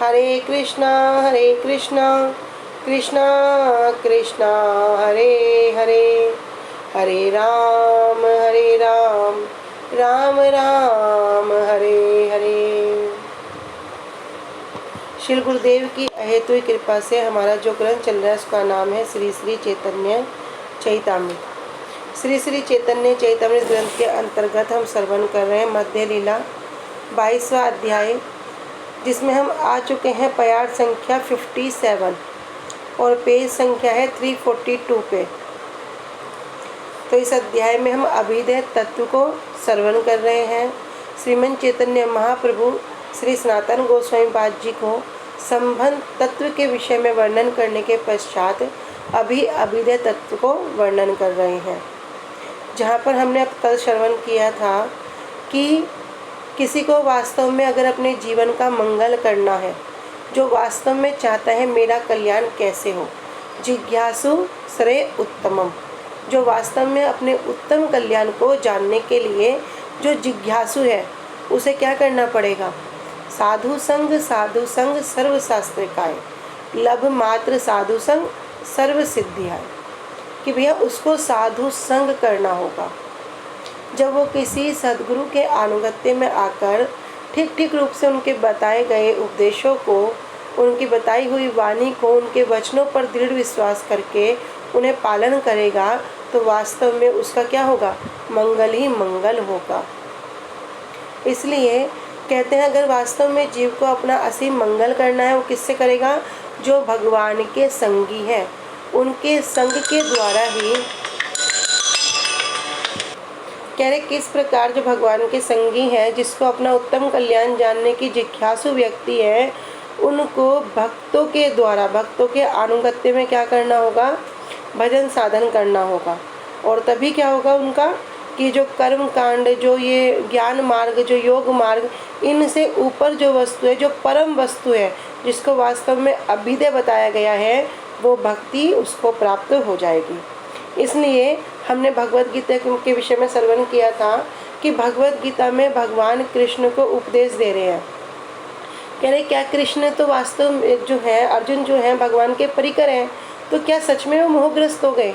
हरे कृष्णा कृष्णा कृष्णा हरे हरे, हरे राम राम राम हरे हरे। श्री गुरुदेव की अहेतुकी कृपा से हमारा जो ग्रंथ चल रहा है उसका नाम है श्री श्री चैतन्य चैतामृत। श्री श्री चैतन्य चैतामृत ग्रंथ के अंतर्गत हम श्रवण कर रहे हैं मध्य लीला 22वां अध्याय, जिसमें हम आ चुके हैं प्यार संख्या 57 और पेज संख्या है 342 पे। तो इस अध्याय में हम अभिधेय तत्व को श्रवण कर रहे हैं। श्रीमन चैतन्य महाप्रभु श्री सनातन गोस्वामी पाद जी को संबंध तत्व के विषय में वर्णन करने के पश्चात अभिधेय तत्व को वर्णन कर रहे हैं, जहाँ पर हमने अब कल श्रवण किया था कि किसी को वास्तव में अगर अपने जीवन का मंगल करना है, जो वास्तव में चाहता है मेरा कल्याण कैसे हो, जिज्ञासु श्रेय उत्तमम, जो वास्तव में अपने उत्तम कल्याण को जानने के लिए जो जिज्ञासु है उसे क्या करना पड़ेगा? साधु संग सर्व शास्त्रिकाय, लभ मात्र साधु संग सर्व सिद्धियाय, कि भैया उसको साधु संग करना होगा। जब वो किसी सद्गुरु के अनुगत्य में आकर ठीक रूप से उनके बताए गए उपदेशों को, उनकी बताई हुई वाणी को, उनके वचनों पर दृढ़ विश्वास करके उन्हें पालन करेगा, तो वास्तव में उसका क्या होगा? मंगल ही मंगल होगा। इसलिए कहते हैं अगर वास्तव में जीव को अपना असीम मंगल करना है, वो किससे करेगा? जो भगवान के संगी हैं, उनके संग के द्वारा ही। कह रहे किस प्रकार जो भगवान के संगी हैं, जिसको अपना उत्तम कल्याण जानने की जिज्ञासु व्यक्ति है, उनको भक्तों के द्वारा, भक्तों के अनुगत्य में क्या करना होगा? भजन साधन करना होगा। और तभी क्या होगा उनका कि जो कर्म कांड, जो ये ज्ञान मार्ग, जो योग मार्ग, इनसे ऊपर जो वस्तु है, जो परम वस्तु है, जिसको वास्तव में अभिधेय बताया गया है, वो भक्ति उसको प्राप्त हो जाएगी। इसलिए हमने भगवत गीता के विषय में श्रवण किया था कि भगवत गीता में भगवान कृष्ण को उपदेश दे रहे हैं। कह रहे क्या कृष्ण तो वास्तव में जो है, अर्जुन जो है भगवान के परिकर हैं, तो क्या सच में वो मोहग्रस्त हो गए?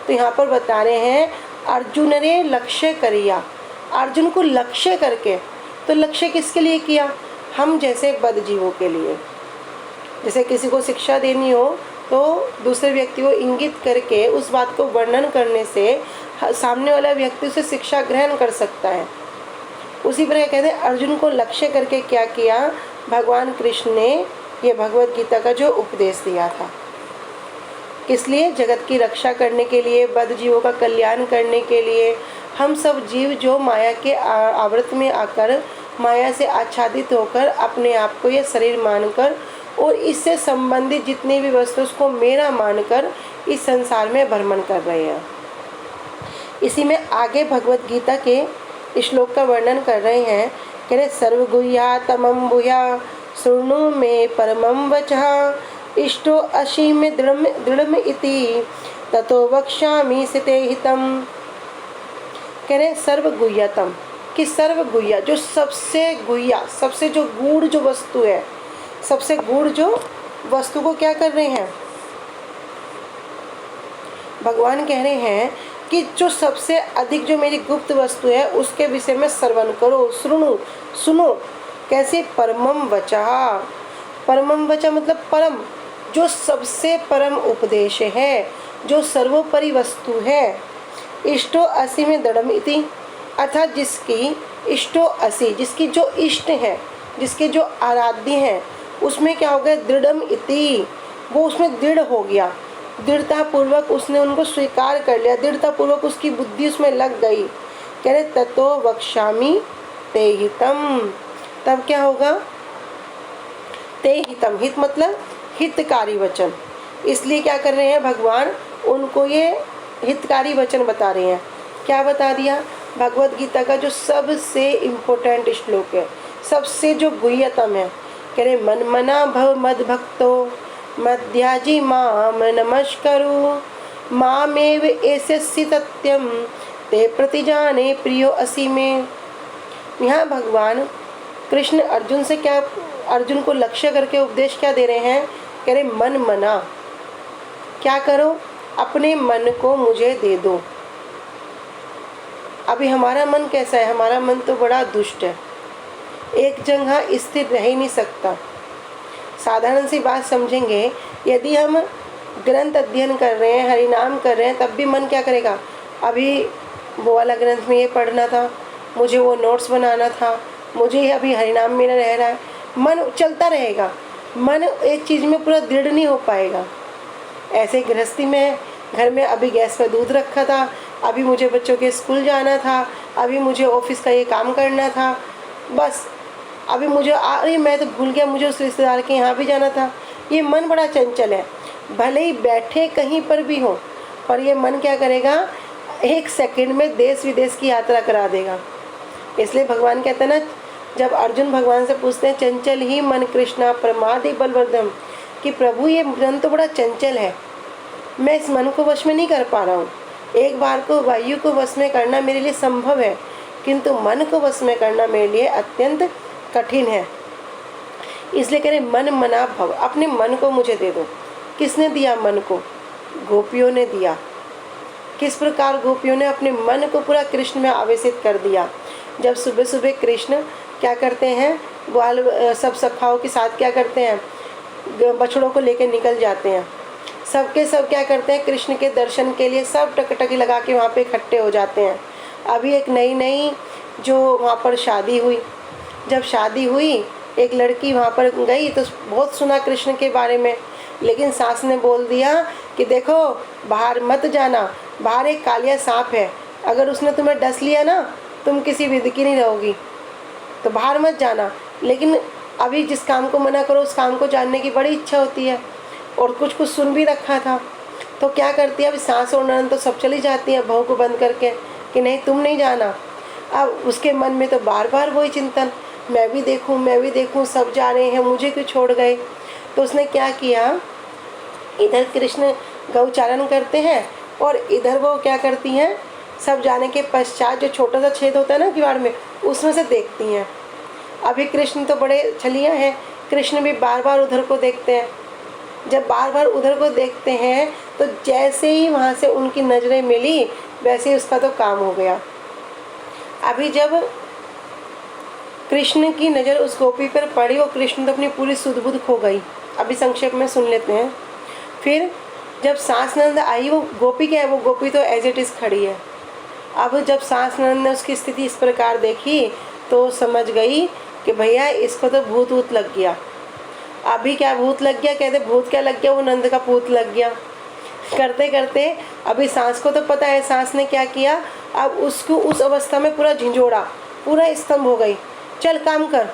तो यहाँ पर बता रहे हैं अर्जुन रे लक्ष्य करिया, अर्जुन को लक्ष्य करके। तो लक्ष्य किसके लिए किया? हम जैसे बदजीवों के लिए। जैसे किसी को शिक्षा देनी हो तो दूसरे व्यक्ति को इंगित करके उस बात को वर्णन करने से सामने वाला व्यक्ति उसे शिक्षा ग्रहण कर सकता है। उसी प्रकार कहते हैं अर्जुन को लक्ष्य करके क्या किया? भगवान कृष्ण ने ये भगवत गीता का जो उपदेश दिया था, किस लिए? जगत की रक्षा करने के लिए, बद्ध जीवों का कल्याण करने के लिए। हम सब जीव जो माया के आवृत में आकर, माया से आच्छादित होकर अपने आप को ये शरीर मानकर और इससे संबंधित जितनी भी वस्तु उसको मेरा मानकर इस संसार में भ्रमण कर रहे हैं। इसी में आगे भगवत गीता के श्लोक का वर्णन कर रहे हैं। कह रहे सर्वगुह्या तमं भूया शृणु मे परमं वचः, इष्टो असीम दृढ़म इति ततो वक्ष्यामि सिते हितम। कह रहे सर्वगुह्यतम, कि सर्वगुह्या जो सबसे गुह्या, सबसे जो गूढ़ जो वस्तु है, सबसे गूढ़ जो वस्तु को क्या कर रहे हैं? भगवान कह रहे हैं कि जो सबसे अधिक जो मेरी गुप्त वस्तु है उसके विषय में श्रवण करो, सुनो। कैसे? परमम वचः, परमम वचः मतलब परम, जो सबसे परम उपदेश है, जो सर्वोपरि वस्तु है। इष्टो असी में दृढ़म इति, अर्थात जिसकी इष्टो असी, जिसकी जो इष्ट है, जिसके जो आराध्य हैं, उसमें क्या हो गया? दृढ़म इति, वो उसमें दृढ़ हो गया, दृढ़ता पूर्वक उसने उनको स्वीकार कर लिया, दृढ़ता पूर्वक उसकी बुद्धि उसमें लग गई। कह रहे ततो वक्ष्यामि ते हितम, तब क्या होगा? ते हितम, हित मतलब हितकारी वचन। इसलिए क्या कर रहे हैं भगवान? उनको ये हितकारी वचन बता रहे हैं। क्या बता दिया? भगवत गीता का जो सबसे इम्पोर्टेंट श्लोक है, सबसे जो गुह्यतम है। कह रहे मन मना भव मद भक्तो मध्याजी माम नमस्करु मामेव एष्यसि सत्यम ते प्रतिजाने प्रियो असी में। यहाँ भगवान कृष्ण अर्जुन से क्या अर्जुन को लक्ष्य करके उपदेश क्या दे रहे हैं, कह रहे मन मना, क्या करो, अपने मन को मुझे दे दो। अभी हमारा मन कैसा है, हमारा मन तो बड़ा दुष्ट है, एक जगह स्थिर रह ही नहीं सकता। साधारण सी बात समझेंगे, यदि हम ग्रंथ अध्ययन कर रहे हैं, हरि नाम कर रहे हैं, तब भी मन क्या करेगा, अभी वो वाला ग्रंथ में ये पढ़ना था, मुझे वो नोट्स बनाना था, मुझे अभी हरि नाम में रह रहा है, मन चलता रहेगा, मन एक चीज़ में पूरा दृढ़ नहीं हो पाएगा। ऐसे गृहस्थी में, घर में अभी गैस पर दूध रखा था, अभी मुझे बच्चों के स्कूल जाना था, अभी मुझे ऑफिस का ये काम करना था, बस अभी मुझे अरे मैं तो भूल गया, मुझे उस रिश्तेदार के यहाँ भी जाना था। ये मन बड़ा चंचल है, भले ही बैठे कहीं पर भी हो, पर ये मन क्या करेगा, एक सेकंड में देश विदेश की यात्रा करा देगा। इसलिए भगवान कहते हैं ना, जब अर्जुन भगवान से पूछते हैं चंचल ही मन कृष्णा प्रमादि बलवर्धम, कि प्रभु ये मन तो बड़ा चंचल है, मैं इस मन को वश में नहीं कर पा रहा हूँ। एक बार को वायु को वश में करना मेरे लिए संभव है, किंतु मन को वश में करना मेरे लिए अत्यंत कठिन है। इसलिए कह रहे मन मना भव, अपने मन को मुझे दे दो। किसने दिया मन को, गोपियों ने दिया। किस प्रकार गोपियों ने अपने मन को पूरा कृष्ण में आवेशित कर दिया। जब सुबह सुबह कृष्ण क्या करते हैं, ग्वाल सब सखाओं के साथ क्या करते हैं, बछड़ों को लेकर निकल जाते हैं, सबके सब क्या करते हैं, कृष्ण के दर्शन के लिए सब टकटकी लगा के वहाँ पे इकट्ठे हो जाते हैं। अभी एक नई नई जो वहाँ पर शादी हुई, जब शादी हुई एक लड़की वहाँ पर गई तो बहुत सुना कृष्ण के बारे में, लेकिन सास ने बोल दिया कि देखो बाहर मत जाना, बाहर एक कालिया सांप है, अगर उसने तुम्हें डस लिया ना तुम किसी विधि की नहीं रहोगी, तो बाहर मत जाना। लेकिन अभी जिस काम को मना करो उस काम को जानने की बड़ी इच्छा होती है, और कुछ कुछ सुन भी रखा था, तो क्या करती है, अभी सास और ननद तो सब चली जाती है बहू को बंद करके कि नहीं तुम नहीं जाना। अब उसके मन में तो बार बार वही चिंतन, मैं भी देखूं, सब जा रहे हैं, मुझे क्यों छोड़ गए। तो उसने क्या किया, इधर कृष्ण गौचारण करते हैं और इधर वो क्या करती हैं, सब जाने के पश्चात जो छोटा सा छेद होता है ना किवाड़ में, उसमें से देखती हैं। अभी कृष्ण तो बड़े छलिया हैं, कृष्ण भी बार बार उधर को देखते हैं। जब बार बार उधर को देखते हैं तो जैसे ही वहाँ से उनकी नज़रें मिली वैसे ही उसका तो काम हो गया। अभी जब कृष्ण की नज़र उस गोपी पर पड़ी और कृष्ण तो अपनी पूरी सुध-बुध खो गई। अभी संक्षेप में सुन लेते हैं। फिर जब सास नंद आई, वो गोपी क्या है, वो गोपी तो एज इट इज़ खड़ी है। अब जब सास नंद ने उसकी स्थिति इस प्रकार देखी तो समझ गई कि भैया इसको तो भूत वूत लग गया। अभी क्या भूत लग गया, कहते भूत क्या लग गया, वो नंद का पूत लग गया। करते करते अभी सास को तो पता है, सास ने क्या किया, अब उसको उस अवस्था में पूरा झिंझोड़ा, पूरा स्तंभ हो गई। चल काम कर,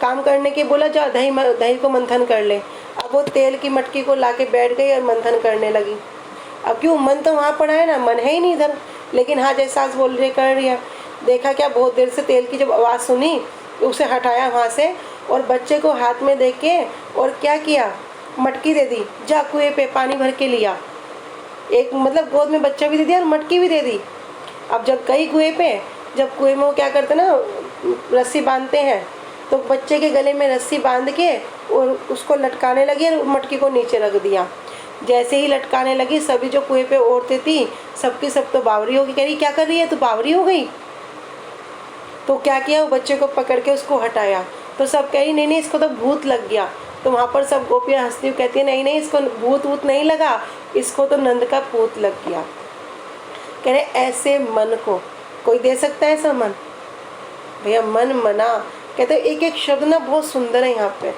काम करने के बोला जा, दही को मंथन कर ले। अब वो तेल की मटकी को लाके बैठ गई और मंथन करने लगी। अब क्यों, मन तो वहाँ पड़ा है ना, मन है ही नहीं इधर, लेकिन हाँ जैसे सास बोल रही कर रही है। देखा क्या, बहुत देर से तेल की जब आवाज़ सुनी तो उसे हटाया वहाँ से और बच्चे को हाथ में दे के और क्या किया, मटकी दे दी, जा कुएं पे पानी भर के लिया। एक मतलब गोद में बच्चा भी दे दिया और मटकी भी दे दी। अब जब गई कुएं पे, जब कुएं में वो क्या करते ना, रस्सी बांधते हैं, तो बच्चे के गले में रस्सी बांध के और उसको लटकाने लगी और मटकी को नीचे रख दिया। जैसे ही लटकाने लगी, सभी जो कुएं पे औरतें थी सबकी सब तो बावरी हो गई। कह रही क्या कर रही है, तू बावरी हो गई। तो क्या किया, वो बच्चे को पकड़ के उसको हटाया। तो सब कह रही नहीं इसको तो भूत लग गया। तो वहाँ पर सब गोपियाँ हंसती हुई कहती है नहीं इसको भूत वूत नहीं लगा, इसको तो नंद का पूत लग गया। कह रहे ऐसे मन को कोई दे सकता है, ऐसा मन भैया, मन मना। कहते एक एक शब्द ना बहुत सुंदर है यहाँ पे।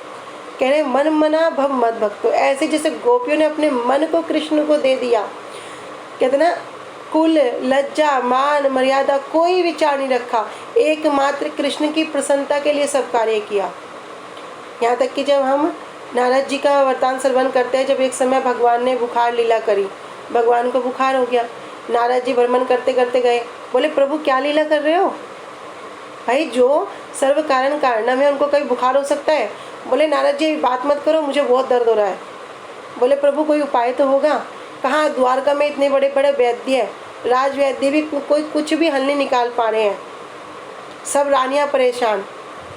कह रहे मन मना भव मद भक्तो, ऐसे जैसे गोपियों ने अपने मन को कृष्ण को दे दिया। कहते ना कुल लज्जा मान मर्यादा कोई विचार नहीं रखा, एकमात्र कृष्ण की प्रसन्नता के लिए सब कार्य किया। यहाँ तक कि जब हम नारद जी का वरदान श्रवण करते हैं, जब एक समय भगवान ने बुखार लीला करी, भगवान को बुखार हो गया, नारद जी भ्रमण करते करते गए, बोले प्रभु क्या लीला कर रहे हो भाई, जो सर्व कारण कारणम है उनको कहीं बुखार हो सकता है। बोले नारद जी बात मत करो, मुझे बहुत दर्द हो रहा है। बोले प्रभु कोई उपाय तो होगा। कहाँ, द्वारका में इतने बड़े बड़े वैद्य है, राज वैद्य भी कोई कुछ भी हल नहीं निकाल पा रहे हैं, सब रानियाँ परेशान।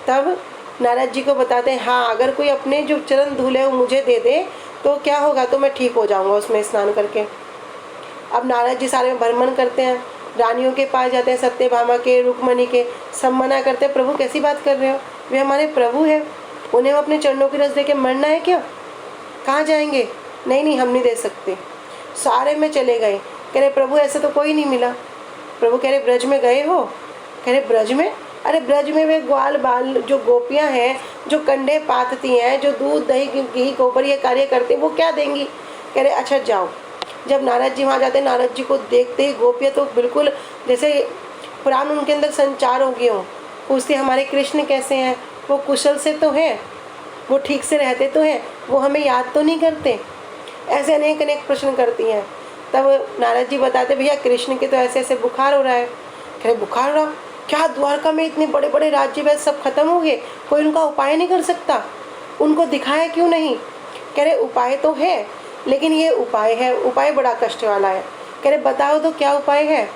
तब नारद जी को बताते हैं, हाँ अगर कोई अपने जो चरण धूले वो मुझे दे दे तो क्या होगा, तो मैं ठीक हो जाऊंगा उसमें स्नान करके। अब नारद जी सारे में भ्रमण करते हैं, रानियों के पास जाते हैं, सत्यभामा के, रुक्मणी के, सब मना करते हैं, प्रभु कैसी बात कर रहे हो, वे हमारे प्रभु है, उन्हें हम अपने चरणों की रस दे के मरना है क्या, कहाँ जाएंगे, नहीं नहीं हम नहीं दे सकते। सारे में चले गए, कह रहे प्रभु ऐसे तो कोई नहीं मिला। प्रभु कह रहे ब्रज में गए हो, कह रहे ब्रज में, अरे ब्रज में वे ग्वाल बाल जो गोपियां हैं, जो कंडे पाथती हैं, जो दूध दही घी गोबर ये कार्य करते हैं, वो क्या देंगी। कह रहे अच्छा जाओ। जब नारद जी वहाँ जाते, नारद जी को देखते ही गोपियाँ तो बिल्कुल जैसे प्राण उनके अंदर संचार हो गए हों, पूछते हमारे कृष्ण कैसे हैं, वो कुशल से तो हैं, वो ठीक से रहते तो हैं, वो हमें याद तो नहीं करते, ऐसे अनेक अनेक प्रश्न करती हैं। तब नारद जी बताते भैया कृष्ण के तो ऐसे ऐसे बुखार हो रहा है। कह रहे बुखार हो रहा, क्या द्वारका में इतने बड़े बड़े राज्य वैसे सब खत्म हो गए, कोई उनका उपाय नहीं कर सकता, उनको दिखाया क्यों नहीं। कह रहे उपाय तो है, लेकिन ये उपाय है, उपाय बड़ा कष्ट वाला है। कह रहे बताओ तो क्या उपाय है।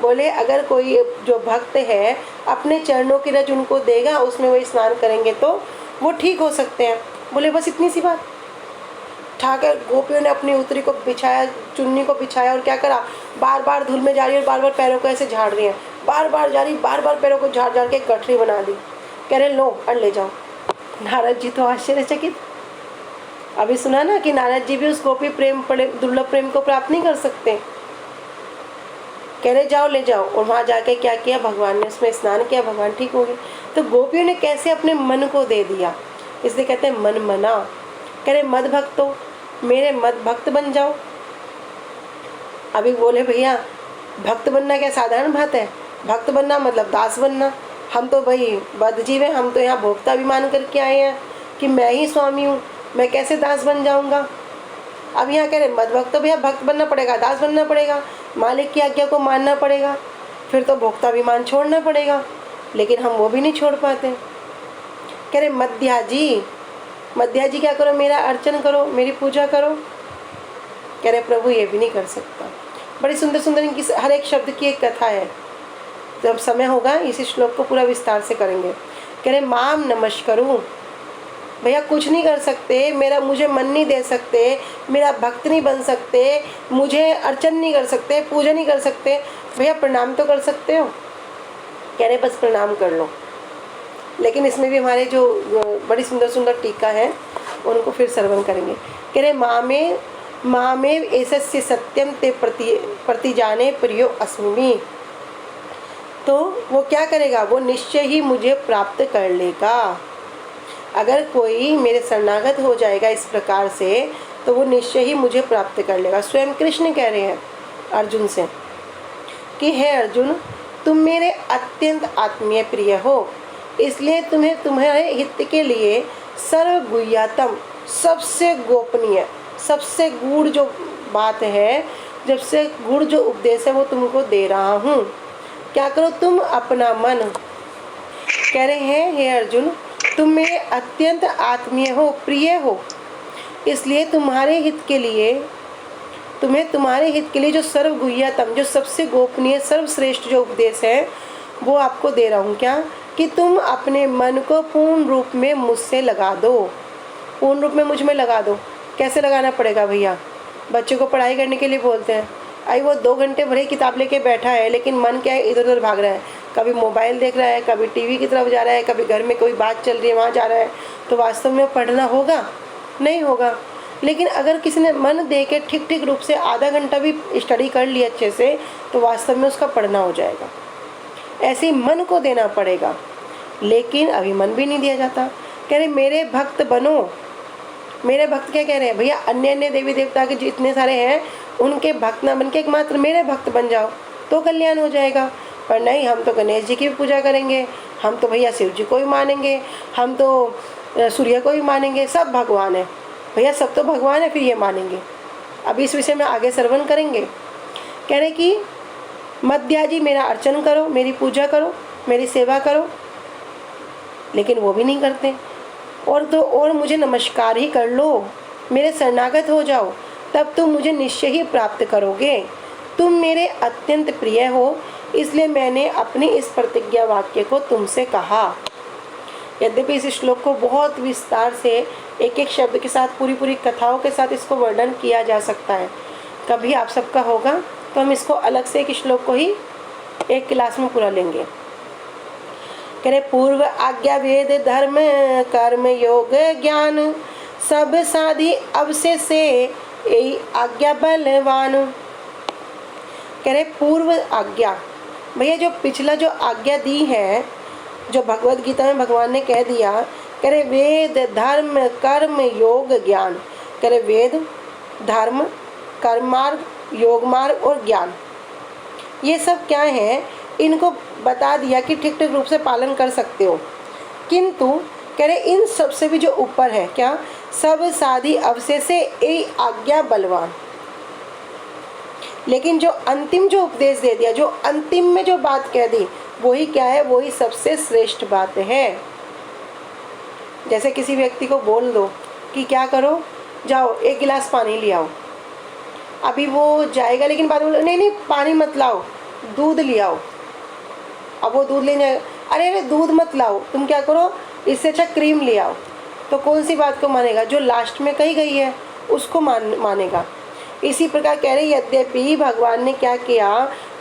बोले अगर कोई जो भक्त है अपने चरणों की रज उनको देगा, उसमें वो स्नान करेंगे तो वो ठीक हो सकते हैं। बोले बस इतनी सी बात। ठाकर गोपियों ने अपनी उत्तरी को बिछाया, चुन्नी को बिछाया और क्या करा, बार बार धूल में जा रही है और बार बार पैरों को ऐसे झाड़ रही है, बार बार जा रही, बार बार पैरों को झाड़ झाड़ के गठरी बना दी। कह रहे लो और ले जाओ। नारद जी तो आश्चर्यचकित। अभी सुना ना कि नारद जी भी उस गोपी प्रेम दुर्लभ प्रेम को प्राप्त नहीं कर सकते। कह रहे जाओ ले जाओ। और वहाँ जाके क्या किया, भगवान ने उसमें स्नान किया, भगवान ठीक हो गए। तो गोपियों ने कैसे अपने मन को दे दिया, इसलिए कहते हैं मन मना। कह रहे मद भक्तो, मेरे मद भक्त बन जाओ। अभी बोले भैया भक्त बनना क्या साधारण बात है, भक्त बनना मतलब दास बनना। हम तो भाई बद्धजीव हैं, हम तो यहाँ भोक्ता अभिमान करके आए हैं कि मैं ही स्वामी हूँ, मैं कैसे दास बन जाऊँगा। अब यहाँ कह रहे मद भक्त, तो भैया भक्त बनना पड़ेगा, दास बनना पड़ेगा, मालिक की आज्ञा को मानना पड़ेगा, फिर तो भोक्ता अभिमान छोड़ना पड़ेगा, लेकिन हम वो भी नहीं छोड़ पाते। कह रहे मध्याजी, मध्याजी क्या करो, मेरा अर्चन करो, मेरी पूजा करो। कह रहे प्रभु ये भी नहीं कर सकता। बड़ी सुंदर सुंदर इनकी हर एक शब्द की एक कथा है, जब समय होगा इसी श्लोक को पूरा विस्तार से करेंगे। कह रहे माम नमस्करूं, भैया कुछ नहीं कर सकते, मेरा मुझे मन नहीं दे सकते, मेरा भक्त नहीं बन सकते, मुझे अर्चन नहीं कर सकते, पूजा नहीं कर सकते, भैया प्रणाम तो कर सकते हो। कह रहे बस प्रणाम कर लो। लेकिन इसमें भी हमारे जो बड़ी सुंदर सुंदर टीका है उनको फिर श्रवण करेंगे। कह रहे माँ में एसस्य सत्यम ते प्रति जाने प्रियो अस्मि। तो वो क्या करेगा, वो निश्चय ही मुझे प्राप्त कर लेगा। अगर कोई मेरे शरणागत हो जाएगा इस प्रकार से तो वो निश्चय ही मुझे प्राप्त कर लेगा। स्वयं कृष्ण कह रहे हैं अर्जुन से कि हे अर्जुन, तुम मेरे अत्यंत आत्मीय प्रिय हो, इसलिए तुम्हें तुम्हारे हित के लिए सर्वगुह्यतम, सबसे गोपनीय, सबसे गूढ़ जो बात है, जब से गूढ़ जो उपदेश है वो तुमको दे रहा हूँ। क्या करो, तुम अपना मन, कह रहे हैं हे अर्जुन तुम मेरे अत्यंत आत्मीय हो, प्रिय हो, इसलिए तुम्हारे हित के लिए, तुम्हें तुम्हारे हित के लिए जो सर्वगुह्यतम, जो सबसे गोपनीय, सर्वश्रेष्ठ जो उपदेश है वो आपको दे रहा हूँ। क्या कि तुम अपने मन को पूर्ण रूप में मुझसे लगा दो, पूर्ण रूप में मुझ में लगा दो। कैसे लगाना पड़ेगा भैया, बच्चों को पढ़ाई करने के लिए बोलते हैं, आई वो 2 घंटे भले किताब लेके बैठा है, लेकिन मन क्या है, इधर उधर भाग रहा है, कभी मोबाइल देख रहा है, कभी टीवी की तरफ जा रहा है, कभी घर में कोई बात चल रही है वहाँ जा रहा है, तो वास्तव में पढ़ना होगा, नहीं होगा। लेकिन अगर किसी ने मन दे के ठीक ठीक रूप से आधा घंटा भी स्टडी कर लिया अच्छे से, तो वास्तव में उसका पढ़ना हो जाएगा। ऐसे ही मन को देना पड़ेगा, लेकिन अभी मन भी नहीं दिया जाता। कह रहे मेरे भक्त बनो। मेरे भक्त क्या कह रहे हैं भैया, अन्य अन्य देवी देवता के जितने सारे हैं उनके भक्त ना बन के एकमात्र मेरे भक्त बन जाओ तो कल्याण हो जाएगा। पर नहीं, हम तो गणेश जी की भी पूजा करेंगे, हम तो भैया शिव जी को ही मानेंगे, हम तो सूर्य को ही मानेंगे, सब भगवान है भैया, सब तो भगवान है, फिर ये मानेंगे। अभी इस विषय में आगे श्रवण करेंगे। कह रहे कि मध्याजी मेरा अर्चन करो, मेरी पूजा करो, मेरी सेवा करो, लेकिन वो भी नहीं करते। और तो और मुझे नमस्कार ही कर लो, मेरे शरणागत हो जाओ, तब तुम मुझे निश्चय ही प्राप्त करोगे। तुम मेरे अत्यंत प्रिय हो, इसलिए मैंने अपनी इस प्रतिज्ञा वाक्य को तुमसे कहा। यद्यपि इस श्लोक को बहुत विस्तार से एक एक शब्द के साथ पूरी पूरी कथाओं के साथ इसको वर्णन किया जा सकता है। कभी आप सबका होगा तो हम इसको अलग से एक श्लोक को ही एक क्लास में पूरा लेंगे। कह रहे पूर्व आज्ञा वेद धर्म कर्म योग ज्ञान सब साधी अवशेष से यही आज्ञा बलवान। कह रहे पूर्व आज्ञा, भैया जो पिछला जो आज्ञा दी है, जो भगवत गीता में भगवान ने कह दिया, कह रहे वेद धर्म कर्म योग ज्ञान। कह रहे वेद धर्म कर्म मार्ग योग मार्ग और ज्ञान, ये सब क्या है, इनको बता दिया कि ठीक ठीक रूप से पालन कर सकते हो। किंतु कह रहे इन सब से भी जो ऊपर है क्या, सब साधी अवशेष से यही आज्ञा बलवान। लेकिन जो अंतिम जो उपदेश दे दिया, जो अंतिम में जो बात कह दी, वही क्या है, वही सबसे श्रेष्ठ बात है। जैसे किसी व्यक्ति को बोल दो कि क्या करो, जाओ एक गिलास पानी ले आओ। अभी वो जाएगा लेकिन बाद में नहीं नहीं पानी मत लाओ, दूध ले आओ। अब वो दूध लेने, अरे अरे दूध मत लाओ, तुम क्या करो, इससे अच्छा क्रीम ले आओ। तो कौन सी बात को मानेगा, जो लास्ट में कही गई है उसको मानेगा। इसी प्रकार कह रहे यद्यपि भगवान ने क्या किया,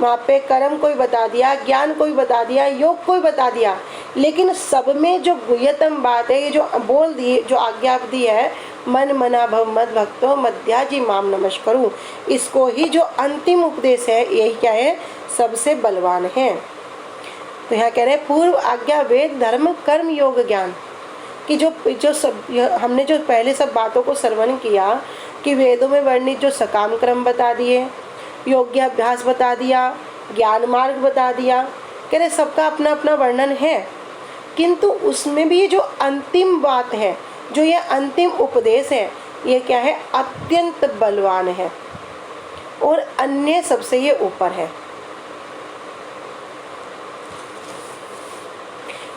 वहाँ पे कर्म को भी बता दिया, ज्ञान को भी बता दिया, योग को भी बता दिया, लेकिन सब में जो गुह्यतम बात है, ये जो बोल दी, जो आज्ञा दी है, मन मना भव मद भक्तो मध्याजी माम नमस्करू, इसको ही जो अंतिम उपदेश है, यही क्या है, सबसे बलवान है। तो यहाँ कह रहे पूर्व आज्ञा वेद धर्म कर्म योग ज्ञान, कि जो सब हमने जो पहले सब बातों को श्रवण किया कि वेदों में वर्णित जो सकाम क्रम बता दिए, योग्याभ्यास बता दिया, ज्ञान मार्ग बता दिया, कह रहे सबका अपना अपना वर्णन है, किंतु उसमें भी ये जो अंतिम बात है, जो ये अंतिम उपदेश है, ये क्या है, अत्यंत बलवान है और अन्य सबसे ये ऊपर है।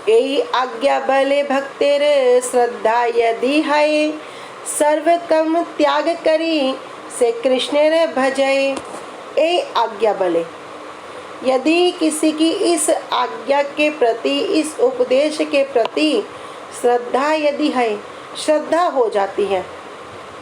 यही आज्ञा बले भक्तेर श्रद्धा यदि है, सर्व कर्म त्याग करी से कृष्णेर भजय। यही आज्ञा बले, यदि किसी की इस आज्ञा के प्रति, इस उपदेश के प्रति श्रद्धा यदि है, श्रद्धा हो जाती है,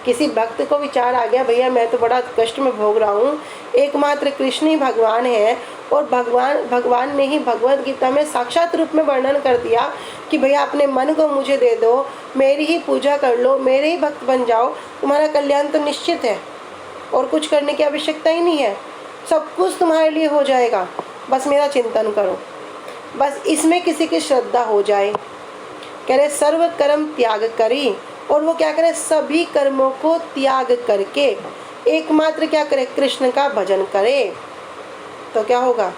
किसी भक्त को विचार आ गया भैया मैं तो बड़ा कष्ट में भोग रहा हूँ, एकमात्र कृष्ण ही भगवान है, और भगवान ने ही भगवत गीता में साक्षात रूप में वर्णन कर दिया कि भैया अपने मन को मुझे दे दो, मेरी ही पूजा कर लो, मेरे ही भक्त बन जाओ, तुम्हारा कल्याण तो निश्चित है और कुछ करने की आवश्यकता ही नहीं है, सब कुछ तुम्हारे लिए हो जाएगा, बस मेरा चिंतन करो। बस इसमें किसी की श्रद्धा हो जाए, कह रहे सर्व कर्म त्याग करी, और वो क्या करे, सभी कर्मों को त्याग करके एकमात्र क्या करे, कृष्ण का भजन करे, तो क्या होगा।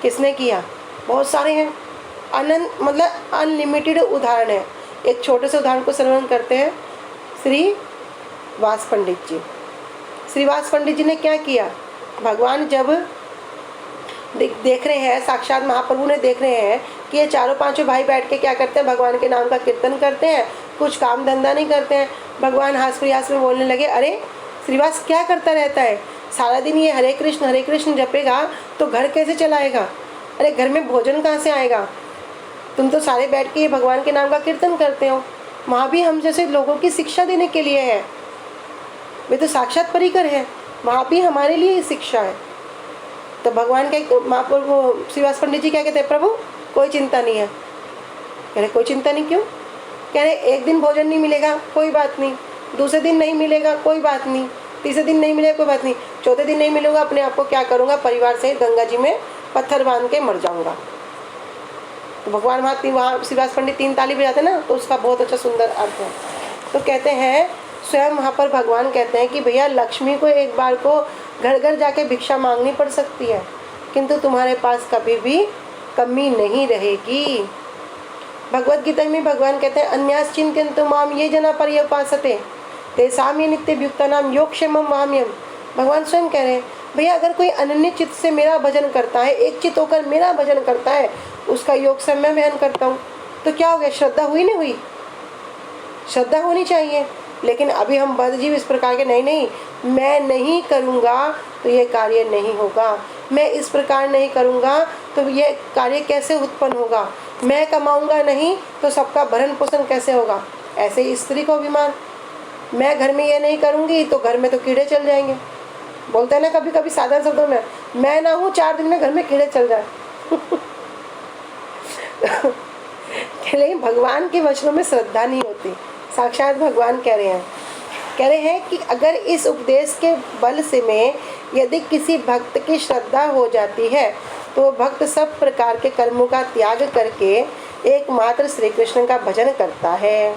किसने किया, बहुत सारे हैं, अनंत मतलब अनलिमिटेड उदाहरण है। एक छोटे से उदाहरण को श्रवण करते हैं। श्री वास पंडित जी, श्री वास पंडित जी ने क्या किया, भगवान जब देख रहे हैं, साक्षात महाप्रभु ने देख रहे हैं कि ये चारों पांचों भाई बैठ के क्या करते हैं, भगवान के नाम का कीर्तन करते हैं, कुछ काम धंधा नहीं करते हैं। भगवान हास प्रयास में बोलने लगे, अरे श्रीवास क्या करता रहता है, सारा दिन ये हरे कृष्ण जपेगा तो घर कैसे चलाएगा, अरे घर में भोजन कहाँ से आएगा, तुम तो सारे बैठ के ये भगवान के नाम का कीर्तन करते हो। वहाँ भी हम जैसे लोगों की शिक्षा देने के लिए है, वे तो साक्षात परिकर है, वहाँ भी हमारे लिए ही शिक्षा है। तो भगवान के महाप्रभु श्रीवास पंडित जी क्या कहते हैं, प्रभु कोई चिंता नहीं है। कह रहे कोई चिंता नहीं, क्यों, कह रहे एक दिन भोजन नहीं मिलेगा कोई बात नहीं, दूसरे दिन नहीं मिलेगा कोई बात नहीं, तीसरे दिन नहीं मिलेगा कोई बात नहीं, चौथे दिन नहीं मिलेगा, अपने आप को क्या करूँगा, परिवार से गंगा जी में पत्थर बांध के मर जाऊँगा। तो भगवान वहाँ श्रीवास पंडित 3 ताली बजाते ना, तो उसका बहुत अच्छा सुंदर अर्थ है। तो कहते हैं स्वयं वहाँ पर भगवान कहते हैं कि भैया लक्ष्मी को एक बार को घर घर जाके भिक्षा मांगनी पड़ सकती है, किंतु तुम्हारे पास कभी भी कमी नहीं रहेगी। भगवत गीता में भगवान कहते हैं अन्यास चिंतयन्तु माम ये जना पर्युपासते तेषां ये नित्ययुक्तानां योगक्षेमं वहाम्यहम्। भगवान स्वयं कह रहे हैं भैया अगर कोई अनन्य चित्त से मेरा भजन करता है, एक चित्त होकर मेरा भजन करता है, उसका योग से मैं बहन करता हूँ, तो क्या हो गया, श्रद्धा हुई नहीं हुई, श्रद्धा होनी चाहिए। लेकिन अभी हम बद्धजीव इस प्रकार के नहीं मैं नहीं करूँगा तो ये कार्य नहीं होगा, मैं इस प्रकार नहीं करूँगा तो ये कार्य कैसे उत्पन्न होगा, मैं कमाऊंगा नहीं तो सबका भरण पोषण कैसे होगा। ऐसे ही स्त्री को अभिमान, मैं घर में ये नहीं करूंगी तो घर में तो कीड़े चल जाएंगे। बोलते हैं ना कभी कभी साधारण शब्दों में, मैं ना हूँ 4 दिन में घर में कीड़े चल जाए। लेकिन भगवान के वचनों में श्रद्धा नहीं होती। साक्षात भगवान कह रहे हैं कि अगर इस उपदेश के बल से में यदि किसी भक्त की श्रद्धा हो जाती है तो भक्त सब प्रकार के कर्मों का त्याग करके एकमात्र श्री कृष्ण का भजन करता है।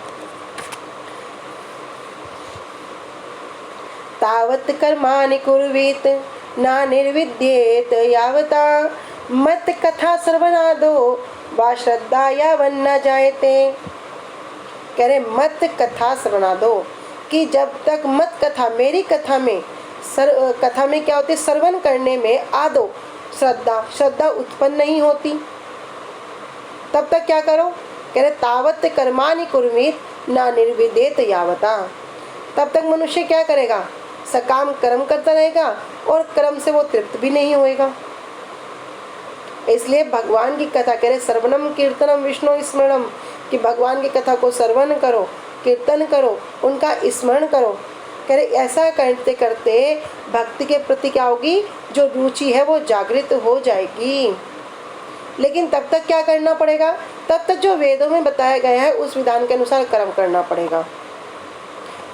तावत कर्माणि कुर्वीत ना निर्विद्येत यावता मत कथा श्रवणादो वा श्रद्धा यावन्न जायते। कह रहे मत कथा श्रवणादो, कि जब तक मत कथा, मेरी कथा में कथा में क्या होती है, श्रवण करने में आदो श्रद्धा उत्पन्न नहीं होती, तब तक क्या करो। कह रहे तावत कर्माणि कुर्वीत ना निर्विद्येत यावता, तब तक मनुष्य क्या करेगा, सकाम कर्म करता रहेगा और कर्म से वो तृप्त भी नहीं होएगा। इसलिए भगवान की कथा, कह रहे श्रवणम कीर्तनम विष्णु स्मरणम, कि भगवान की कथा को श्रवण करो, कीर्तन करो, उनका स्मरण करो। कह रहे ऐसा करते करते भक्ति के प्रति क्या होगी, जो रुचि है वो जागृत हो जाएगी। लेकिन तब तक क्या करना पड़ेगा, तब तक जो वेदों में बताया गया है उस विधान के अनुसार कर्म करना पड़ेगा।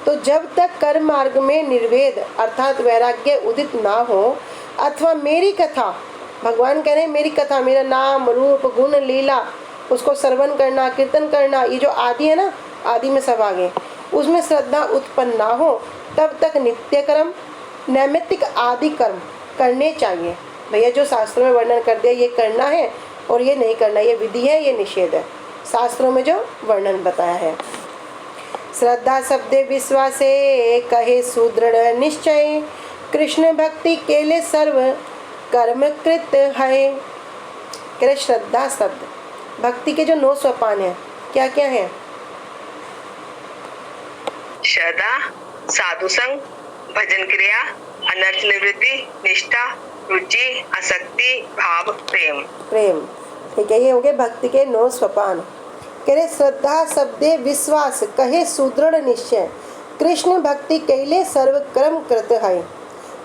तो जब तक कर्म मार्ग में निर्वेद अर्थात वैराग्य उदित ना हो, अथवा मेरी कथा, भगवान कह रहे हैं मेरी कथा, मेरा नाम रूप गुण लीला, उसको श्रवण करना, कीर्तन करना, ये जो आदि है ना, आदि में सब आगे, उसमें श्रद्धा उत्पन्न ना हो, तब तक नित्य कर्म, नैमित्तिक आदि कर्म करने चाहिए। भैया जो शास्त्रों में वर्णन कर दिया ये करना है और ये नहीं करना, ये विधि है, ये निषेध है, शास्त्रों में जो वर्णन बताया है। श्रद्धा शब्दे विश्वासे कहे सुदृढ़ निश्चय, कृष्ण भक्ति के लिए सर्व कर्म कृत है। कह श्रद्धा शब्द भक्ति के जो 9 सोपान है, क्या क्या है। श्रद्धा, साधु संग, भजन क्रिया, अनर्थ निवृत्ति, निष्ठा, रुचि, आसक्ति, भाव, प्रेम। ठीक है, ये हो गए भक्ति के 9 सोपान। कह रहे श्रद्धा शब्दे विश्वास कहे सुदृढ़ निश्चय, कृष्ण भक्ति कैले सर्व कर्म कृत है।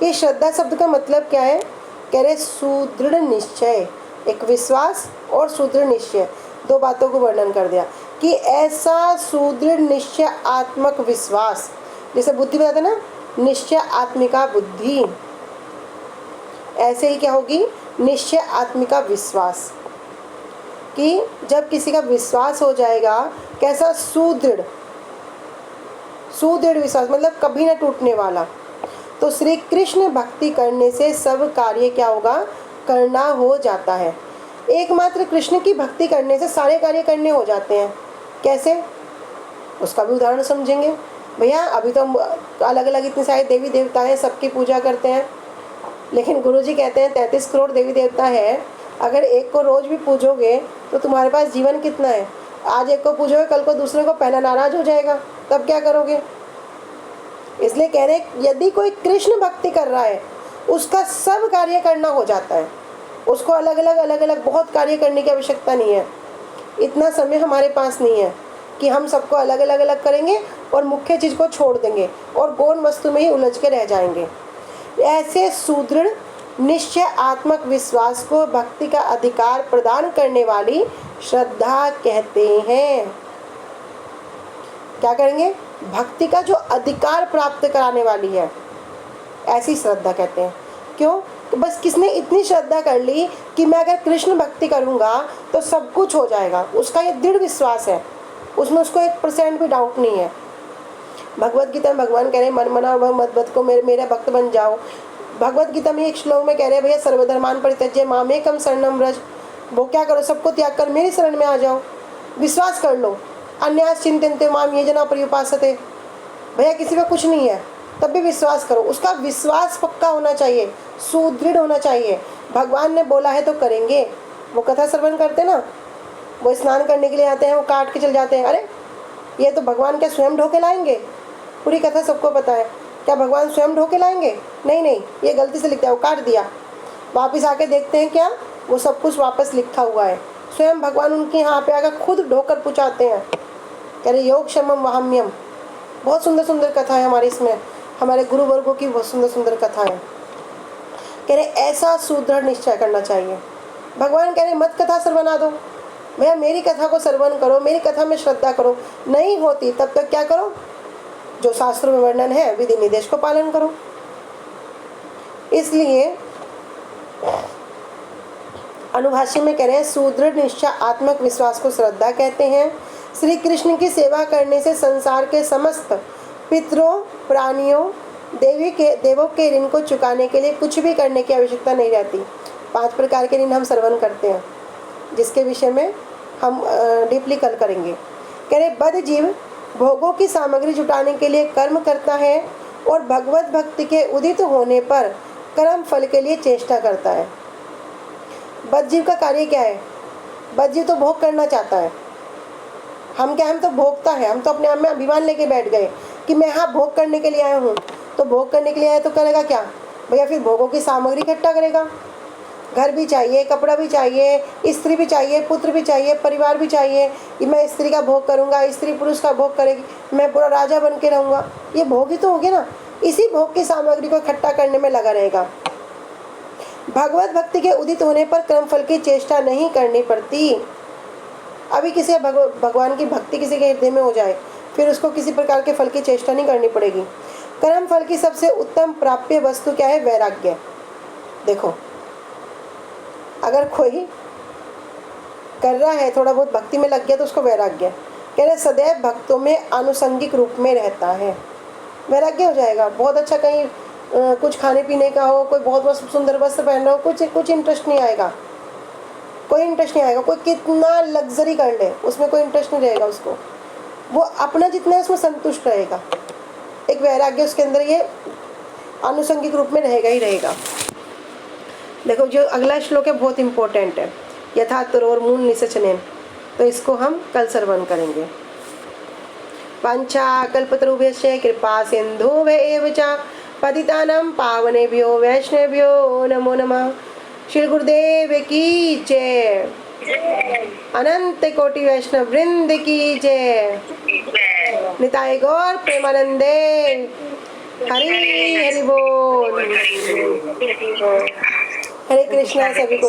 ये श्रद्धा शब्द का मतलब क्या है, कह रहे सुदृढ़ निश्चय, एक विश्वास और सुदृढ़ निश्चय, 2 बातों को वर्णन कर दिया कि ऐसा सुदृढ़ निश्चय आत्मक विश्वास, जैसे बुद्धि बताते ना, निश्चय आत्मिका बुद्धि, ऐसे ही क्या होगी, निश्चय आत्मिका विश्वास, कि जब किसी का विश्वास हो जाएगा, कैसा सुदृढ़ विश्वास, मतलब कभी ना टूटने वाला। तो श्री कृष्ण भक्ति करने से सब कार्य क्या होगा, करना हो जाता है। एकमात्र कृष्ण की भक्ति करने से सारे कार्य करने हो जाते हैं। कैसे, उसका भी उदाहरण समझेंगे। भैया अभी तो हम अलग अलग इतने सारे देवी देवता हैं, सबकी पूजा करते हैं, लेकिन गुरुजी कहते हैं 33 करोड़ देवी देवता है, अगर एक को रोज भी पूजोगे तो तुम्हारे पास जीवन कितना है। आज एक को पूजोगे, कल को दूसरे को, पहला नाराज हो जाएगा, तब क्या करोगे। इसलिए कह रहे यदि कोई कृष्ण भक्ति कर रहा है उसका सब कार्य करना हो जाता है, उसको अलग अलग बहुत कार्य करने की आवश्यकता नहीं है। इतना समय हमारे पास नहीं है कि हम सबको अलग अलग करेंगे और मुख्य चीज़ को छोड़ देंगे और गौण वस्तु में ही उलझ के रह जाएंगे। ऐसे सुदृढ़ निश्चय आत्मक विश्वास को भक्ति का अधिकार प्रदान करने वाली श्रद्धा कहते हैं। क्या करेंगे, भक्ति का जो अधिकार प्राप्त कराने वाली है, ऐसी श्रद्धा कहते हैं। क्यों, तो बस किसने इतनी श्रद्धा कर ली कि मैं अगर कृष्ण भक्ति करूँगा तो सब कुछ हो जाएगा, उसका ये दृढ़ विश्वास है, उसमें उसको 1% भी डाउट नहीं है। भगवत गीता में भगवान कह रहे हैं मन मना व मत को मेरा भक्त बन जाओ। भगवत गीता में एक श्लोक में कह रहे हैं भैया सर्वधर्मान परित्यज्य मामेकम शरणम व्रज, वो क्या करो, सबको त्याग कर मेरी शरण में आ जाओ, विश्वास कर लो। अन्यास चिंतन्ते माम ये जना पर्युपासते, भैया किसी पे कुछ नहीं है तब भी विश्वास करो। उसका विश्वास पक्का होना चाहिए, सुदृढ़ होना चाहिए। भगवान ने बोला है तो करेंगे। वो कथा श्रवण करते ना, वो स्नान करने के लिए आते हैं, वो काट के चल जाते हैं, अरे ये तो भगवान क्या स्वयं ढो के लाएंगे। पूरी कथा सबको पता है, क्या भगवान स्वयं ढो के लाएंगे, नहीं, ये गलती से लिख दिया, वो काट दिया। वापस आके देखते हैं क्या, वो सब कुछ वापस लिखा हुआ है, स्वयं भगवान उनके यहाँ पे आकर खुद ढोकर पूछाते हैं। कह रहे योग क्षमम वहाम्यम। बहुत सुंदर सुंदर कथा है हमारी इसमें, हमारे गुरु वर्गों की बहुत सुंदर सुंदर कथा है। कह रहे ऐसा सुदृढ़ निश्चय करना चाहिए। भगवान कह रहे मत कथा श्रवणा दो, भैया मेरी कथा को श्रवण करो, मेरी कथा में श्रद्धा करो। नहीं होती तब तक क्या करो, जो शास्त्रों में वर्णन है विधि निर्देश को पालन करो। इसलिए अनुभाष्य में कह रहे हैं सुदृढ़ निश्चय आत्मक विश्वास को श्रद्धा कहते हैं। श्री कृष्ण की सेवा करने से संसार के समस्त पितरों, प्राणियों, देवों के ऋण को चुकाने के लिए कुछ भी करने की आवश्यकता नहीं रहती। 5 प्रकार के ऋण हम श्रवण करते हैं, जिसके विषय में हम डीपली कल करेंगे। कह रहे बद्ध जीव भोगों की सामग्री जुटाने के लिए कर्म करता है और भगवत भक्ति के उदित होने पर कर्म फल के लिए चेष्टा करता है। बद्ध जीव का कार्य क्या है? बद्ध जीव तो भोग करना चाहता है। हम क्या, हम तो भोगता है, हम तो अपने आप में अभिमान लेके बैठ गए कि मैं हाँ भोग करने के लिए आया हूँ। तो भोग करने के लिए आया तो करेगा क्या भैया? फिर भोगों की सामग्री इकट्ठा करेगा। घर भी चाहिए, कपड़ा भी चाहिए, स्त्री भी चाहिए, पुत्र भी चाहिए, परिवार भी चाहिए कि मैं स्त्री का भोग करूँगा, स्त्री पुरुष का भोग करेगी, मैं पूरा राजा बन के रहूँगा। ये भोग ही तो हो गया ना। इसी भोग की सामग्री को इकट्ठा करने में लगा रहेगा। भगवत भक्ति के उदित होने पर कर्मफल की चेष्टा नहीं करनी पड़ती। अभी किसी भगवान की भक्ति किसी के हृदय में हो जाए, फिर उसको किसी प्रकार के फल की चेष्टा नहीं करनी पड़ेगी। कर्म फल की सबसे उत्तम प्राप्य वस्तु क्या है? वैराग्य। देखो, अगर कोई कर रहा है, थोड़ा बहुत भक्ति में लग गया, तो उसको वैराग्य कह रहे सदैव भक्तों में आनुषंगिक रूप में रहता है। वैराग्य हो जाएगा। बहुत अच्छा कहीं कुछ खाने पीने का हो, कोई बहुत सुंदर वस्त्र पहन रहा हो, कुछ इंटरेस्ट नहीं आएगा, कोई इंटरेस्ट नहीं आएगा। कोई कितना लग्जरी कर ले, उसमें कोई इंटरेस्ट नहीं रहेगा उसको। वो अपना जितना है उसमें संतुष्ट रहेगा। एक वैराग्य उसके अंदर ये आनुषंगिक रूप में रहेगा ही रहेगा। देखो, जो अगला श्लोक है बहुत इंपॉर्टेंट है, यथा तरोर मूल निसचनेन, तो इसको हम कल श्रवण करेंगे। वाञ्छा कल्पतरुभ्यश्च कृपा सिन्धुभ्येव च पतितानां पावनेभ्यो वैष्णवेभ्यो नमो नमः। श्री गुरुदेव की जय। अनंत कोटि वैष्णव वृंद की जय। निताय गौर प्रेमानंदे। हरि हरि बोल। हरे कृष्णा सभी को।